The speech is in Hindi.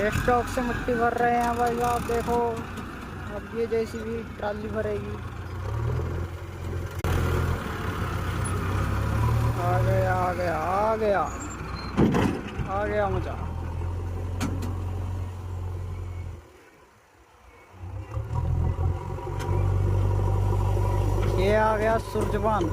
ये स्टॉक से मिट्टी भर रहे हैं भाई, आप देखो। अब ये जैसी भी ट्राली भरेगी। आ गया आ गया आ गया आ गया मजा। ये आ गया सूरजवान।